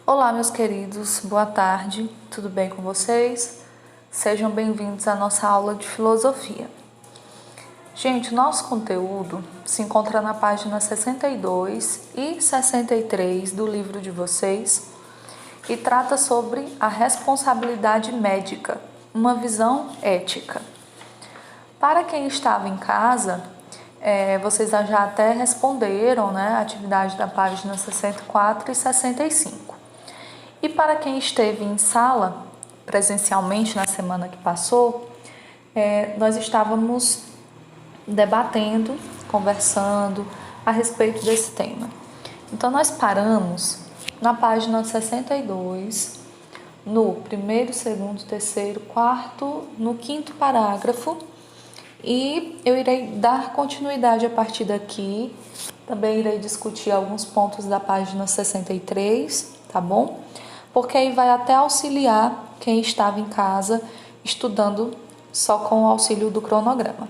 Olá, meus queridos, boa tarde, tudo bem com vocês? Sejam bem-vindos à nossa aula de filosofia. Gente, o nosso conteúdo se encontra na página 62 e 63 do livro de vocês e trata sobre a responsabilidade médica, uma visão ética. Para quem estava em casa, vocês já até responderam, a atividade da página 64 e 65. E para quem esteve em sala, presencialmente na semana que passou, nós estávamos debatendo, conversando a respeito desse tema. Então, nós paramos na página 62, no primeiro, segundo, terceiro, quarto, no quinto parágrafo, e eu irei dar continuidade a partir daqui. Também irei discutir alguns pontos da página 63, tá bom? Porque aí vai até auxiliar quem estava em casa estudando só com o auxílio do cronograma.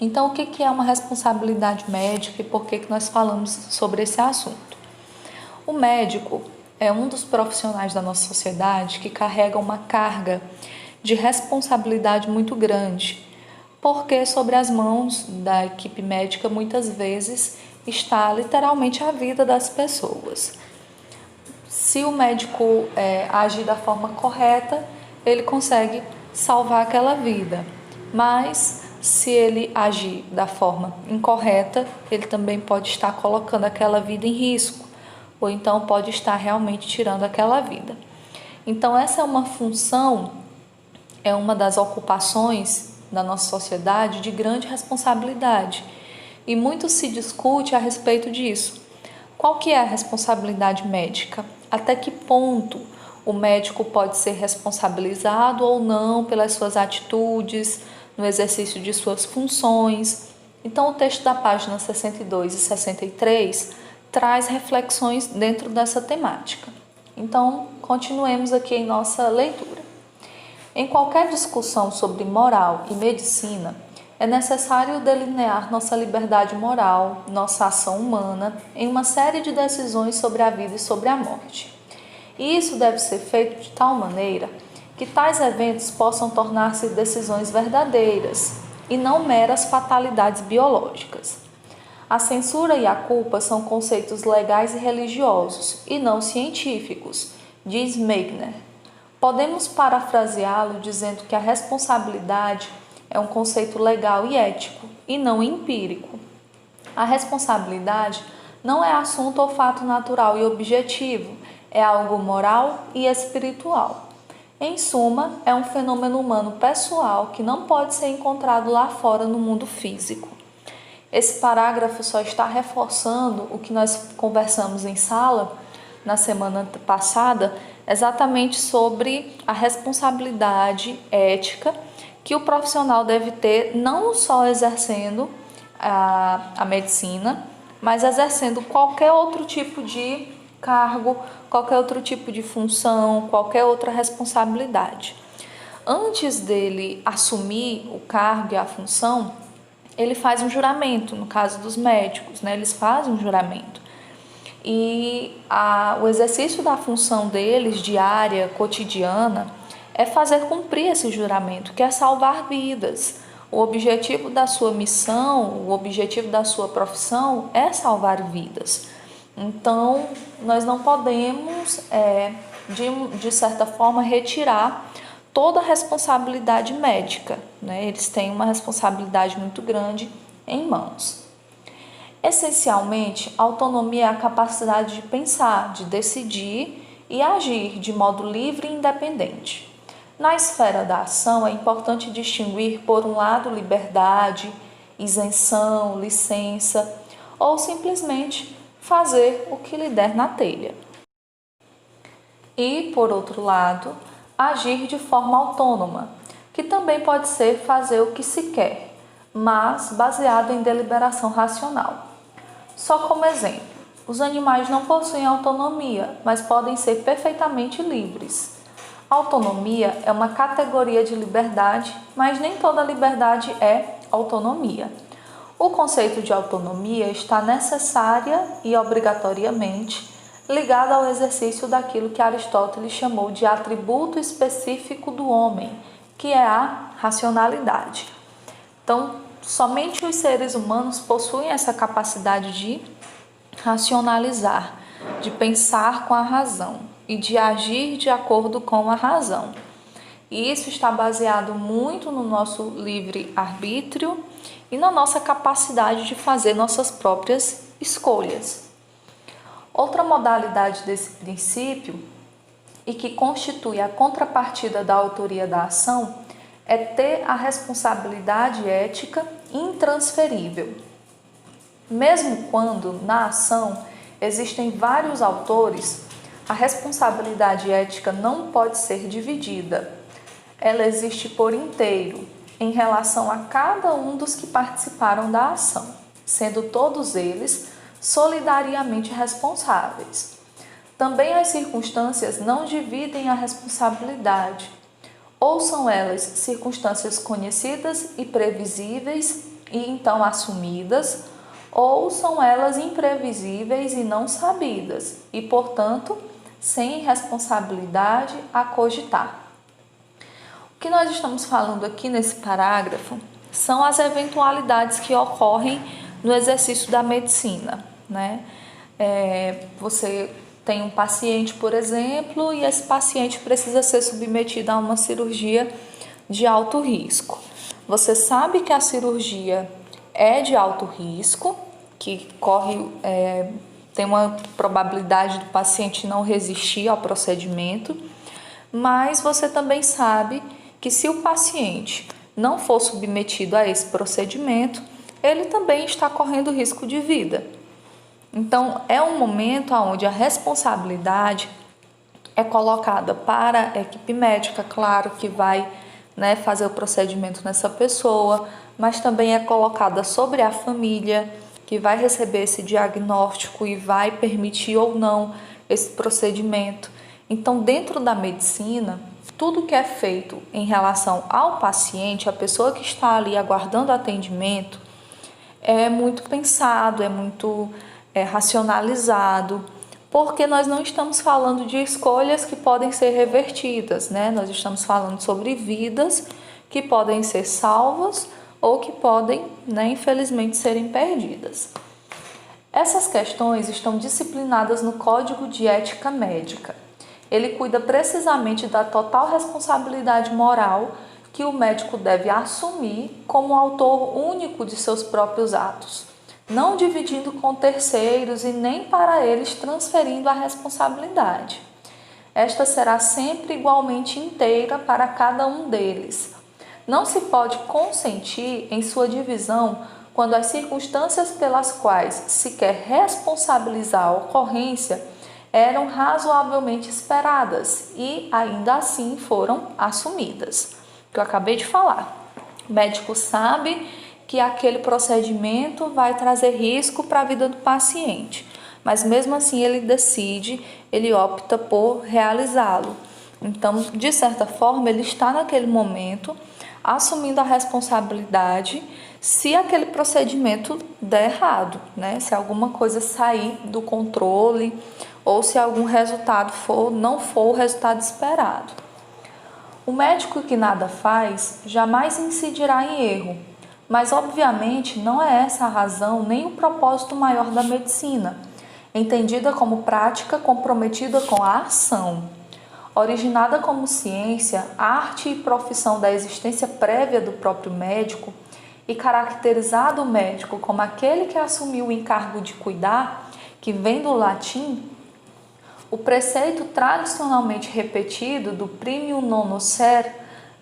Então, o que é uma responsabilidade médica e por que nós falamos sobre esse assunto? O médico é um dos profissionais da nossa sociedade que carrega uma carga de responsabilidade muito grande, porque sobre as mãos da equipe médica muitas vezes está literalmente a vida das pessoas. Se o médico agir da forma correta, ele consegue salvar aquela vida. Mas se ele agir da forma incorreta, ele também pode estar colocando aquela vida em risco, ou então pode estar realmente tirando aquela vida. Então essa é uma função, é uma das ocupações da nossa sociedade de grande responsabilidade. E muito se discute a respeito disso. Qual que é a responsabilidade médica? Até que ponto o médico pode ser responsabilizado ou não pelas suas atitudes, no exercício de suas funções? Então, o texto da página 62 e 63 traz reflexões dentro dessa temática. Então, continuemos aqui em nossa leitura. Em qualquer discussão sobre moral e medicina, é necessário delinear nossa liberdade moral, nossa ação humana, em uma série de decisões sobre a vida e sobre a morte. E isso deve ser feito de tal maneira que tais eventos possam tornar-se decisões verdadeiras e não meras fatalidades biológicas. A censura e a culpa são conceitos legais e religiosos, e não científicos, diz Meigner. Podemos parafraseá-lo dizendo que a responsabilidade é um conceito legal e ético, e não empírico. A responsabilidade não é assunto ou fato natural e objetivo, é algo moral e espiritual. Em suma, é um fenômeno humano pessoal que não pode ser encontrado lá fora no mundo físico. Esse parágrafo só está reforçando o que nós conversamos em sala na semana passada, exatamente sobre a responsabilidade ética que o profissional deve ter, não só exercendo a medicina, mas exercendo qualquer outro tipo de cargo, qualquer outro tipo de função, qualquer outra responsabilidade. Antes dele assumir o cargo e a função, ele faz um juramento. No caso dos médicos, eles fazem um juramento. E o exercício da função deles, diária, cotidiana, é fazer cumprir esse juramento, que é salvar vidas. O objetivo da sua missão, o objetivo da sua profissão é salvar vidas. Então, nós não podemos, de certa forma, retirar toda a responsabilidade médica, Eles têm uma responsabilidade muito grande em mãos. Essencialmente, a autonomia é a capacidade de pensar, de decidir e agir de modo livre e independente. Na esfera da ação, é importante distinguir, por um lado, liberdade, isenção, licença, ou simplesmente fazer o que lhe der na telha. E, por outro lado, agir de forma autônoma, que também pode ser fazer o que se quer, mas baseado em deliberação racional. Só como exemplo, os animais não possuem autonomia, mas podem ser perfeitamente livres. Autonomia é uma categoria de liberdade, mas nem toda liberdade é autonomia. O conceito de autonomia está necessária e obrigatoriamente ligado ao exercício daquilo que Aristóteles chamou de atributo específico do homem, que é a racionalidade. Então, somente os seres humanos possuem essa capacidade de racionalizar, de pensar com a razão e de agir de acordo com a razão. E isso está baseado muito no nosso livre-arbítrio e na nossa capacidade de fazer nossas próprias escolhas. Outra modalidade desse princípio, e que constitui a contrapartida da autoria da ação, é ter a responsabilidade ética intransferível. Mesmo quando, na ação, existem vários autores, a responsabilidade ética não pode ser dividida. Ela existe por inteiro em relação a cada um dos que participaram da ação, sendo todos eles solidariamente responsáveis. Também as circunstâncias não dividem a responsabilidade, ou são elas circunstâncias conhecidas e previsíveis e então assumidas, ou são elas imprevisíveis e não sabidas e, portanto, sem responsabilidade a cogitar. O que nós estamos falando aqui nesse parágrafo são as eventualidades que ocorrem no exercício da medicina, né? Você tem um paciente, por exemplo, e esse paciente precisa ser submetido a uma cirurgia de alto risco. Você sabe que a cirurgia é de alto risco, que tem uma probabilidade do paciente não resistir ao procedimento, mas você também sabe que se o paciente não for submetido a esse procedimento, ele também está correndo risco de vida. Então, é um momento onde a responsabilidade é colocada para a equipe médica, claro que vai, fazer o procedimento nessa pessoa, mas também é colocada sobre a família, que vai receber esse diagnóstico e vai permitir ou não esse procedimento. Então, dentro da medicina, tudo que é feito em relação ao paciente, a pessoa que está ali aguardando atendimento, é muito pensado, é muito racionalizado, porque nós não estamos falando de escolhas que podem ser revertidas, né? Nós estamos falando sobre vidas que podem ser salvas ou que podem, infelizmente, serem perdidas. Essas questões estão disciplinadas no Código de Ética Médica. Ele cuida precisamente da total responsabilidade moral que o médico deve assumir como autor único de seus próprios atos, não dividindo com terceiros e nem para eles transferindo a responsabilidade. Esta será sempre igualmente inteira para cada um deles. Não se pode consentir em sua divisão quando as circunstâncias pelas quais se quer responsabilizar a ocorrência eram razoavelmente esperadas e ainda assim foram assumidas. Que eu acabei de falar. O médico sabe que aquele procedimento vai trazer risco para a vida do paciente, mas mesmo assim ele opta por realizá-lo. Então, de certa forma, ele está naquele momento assumindo a responsabilidade se aquele procedimento der errado, se alguma coisa sair do controle ou se algum resultado não for o resultado esperado. O médico que nada faz jamais incidirá em erro, mas obviamente não é essa a razão nem o propósito maior da medicina, entendida como prática comprometida com a ação. Originada como ciência, arte e profissão da existência prévia do próprio médico e caracterizado o médico como aquele que assumiu o encargo de cuidar, que vem do latim, o preceito tradicionalmente repetido do primum non nocere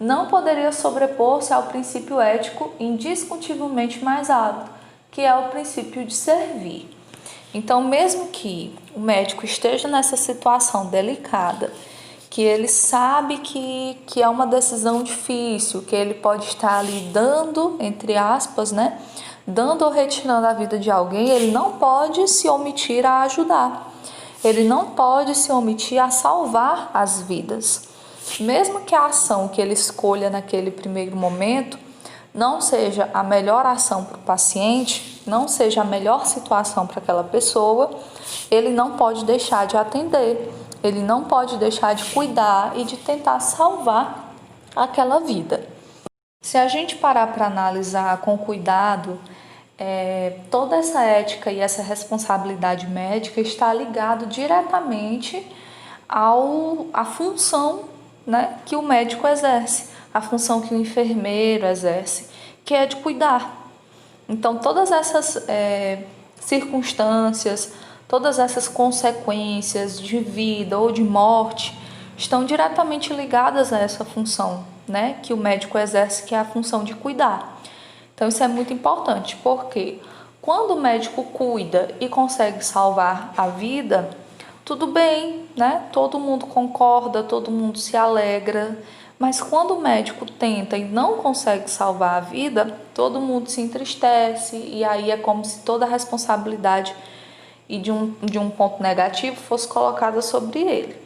não poderia sobrepor-se ao princípio ético indiscutivelmente mais alto, que é o princípio de servir. Então, mesmo que o médico esteja nessa situação delicada, que ele sabe que é uma decisão difícil, que ele pode estar ali dando, entre aspas, dando ou retirando a vida de alguém, ele não pode se omitir a ajudar. Ele não pode se omitir a salvar as vidas. Mesmo que a ação que ele escolha naquele primeiro momento não seja a melhor ação para o paciente, não seja a melhor situação para aquela pessoa, ele não pode deixar de atender, ele não pode deixar de cuidar e de tentar salvar aquela vida. Se a gente parar para analisar com cuidado, toda essa ética e essa responsabilidade médica está ligado diretamente à função, né, que o médico exerce, a função que o enfermeiro exerce, que é de cuidar. Então, todas essas circunstâncias, todas essas consequências de vida ou de morte estão diretamente ligadas a essa função, né, que o médico exerce, que é a função de cuidar. Então, isso é muito importante, porque quando o médico cuida e consegue salvar a vida, tudo bem, né? Todo mundo concorda, todo mundo se alegra. Mas quando o médico tenta e não consegue salvar a vida, todo mundo se entristece e aí é como se toda a responsabilidade e de um ponto negativo fosse colocada sobre ele.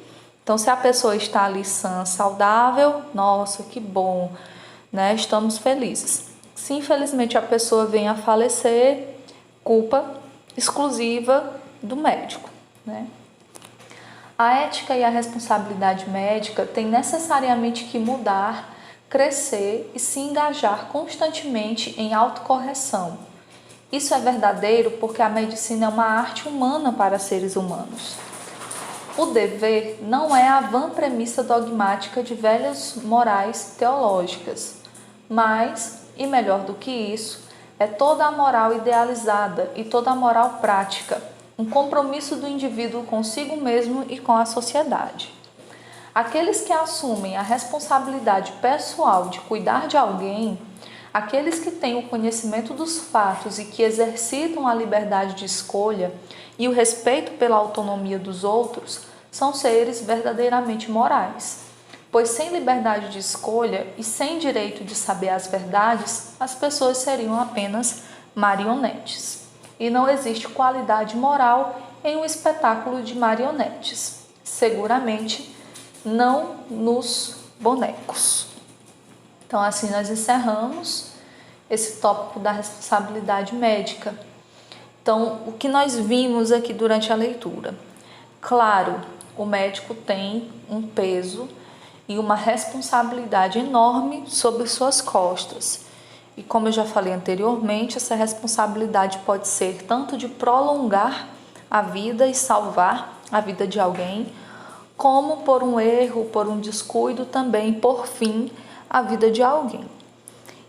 Então, se a pessoa está ali sã, saudável, nossa, que bom, né? Estamos felizes. Se infelizmente a pessoa vem a falecer, culpa exclusiva do médico, né? A ética e a responsabilidade médica têm necessariamente que mudar, crescer e se engajar constantemente em autocorreção. Isso é verdadeiro porque a medicina é uma arte humana para seres humanos. O dever não é a vã premissa dogmática de velhas morais teológicas, mas, e melhor do que isso, é toda a moral idealizada e toda a moral prática, um compromisso do indivíduo consigo mesmo e com a sociedade. Aqueles que assumem a responsabilidade pessoal de cuidar de alguém, aqueles que têm o conhecimento dos fatos e que exercitam a liberdade de escolha e o respeito pela autonomia dos outros, são seres verdadeiramente morais. Pois sem liberdade de escolha e sem direito de saber as verdades, as pessoas seriam apenas marionetes. E não existe qualidade moral em um espetáculo de marionetes. Seguramente não nos bonecos. Então, assim nós encerramos esse tópico da responsabilidade médica. Então, o que nós vimos aqui durante a leitura? Claro, o médico tem um peso e uma responsabilidade enorme sobre suas costas. E como eu já falei anteriormente, essa responsabilidade pode ser tanto de prolongar a vida e salvar a vida de alguém, como por um erro, por um descuido também, por fim, a vida de alguém.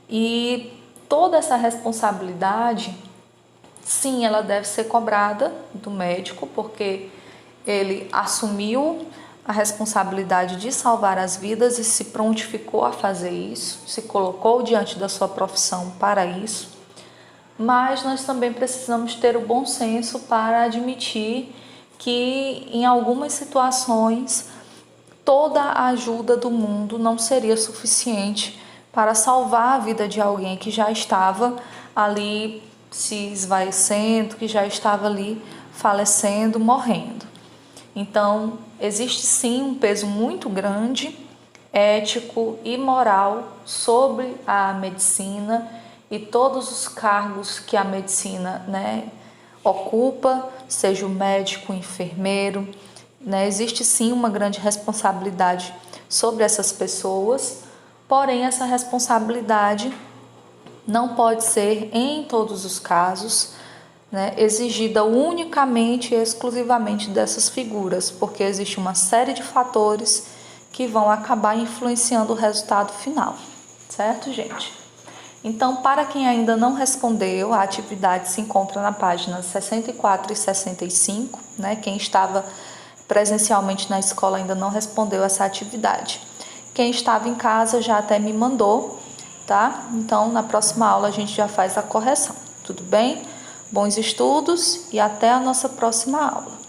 E toda essa responsabilidade, sim, ela deve ser cobrada do médico, porque ele assumiu a responsabilidade de salvar as vidas e se prontificou a fazer isso, se colocou diante da sua profissão para isso. Mas nós também precisamos ter o bom senso para admitir que em algumas situações toda a ajuda do mundo não seria suficiente para salvar a vida de alguém que já estava ali se esvaecendo, que já estava ali falecendo, morrendo. Então, existe sim um peso muito grande, ético e moral sobre a medicina e todos os cargos que a medicina, ocupa, seja o médico, o enfermeiro, existe sim uma grande responsabilidade sobre essas pessoas, porém essa responsabilidade não pode ser, em todos os casos, exigida unicamente e exclusivamente dessas figuras, porque existe uma série de fatores que vão acabar influenciando o resultado final, certo, gente? Então, para quem ainda não respondeu, a atividade se encontra na página 64 e 65, Quem estava presencialmente na escola ainda não respondeu essa atividade. Quem estava em casa já até me mandou, tá? Então, na próxima aula a gente já faz a correção, tudo bem? Bons estudos e até a nossa próxima aula.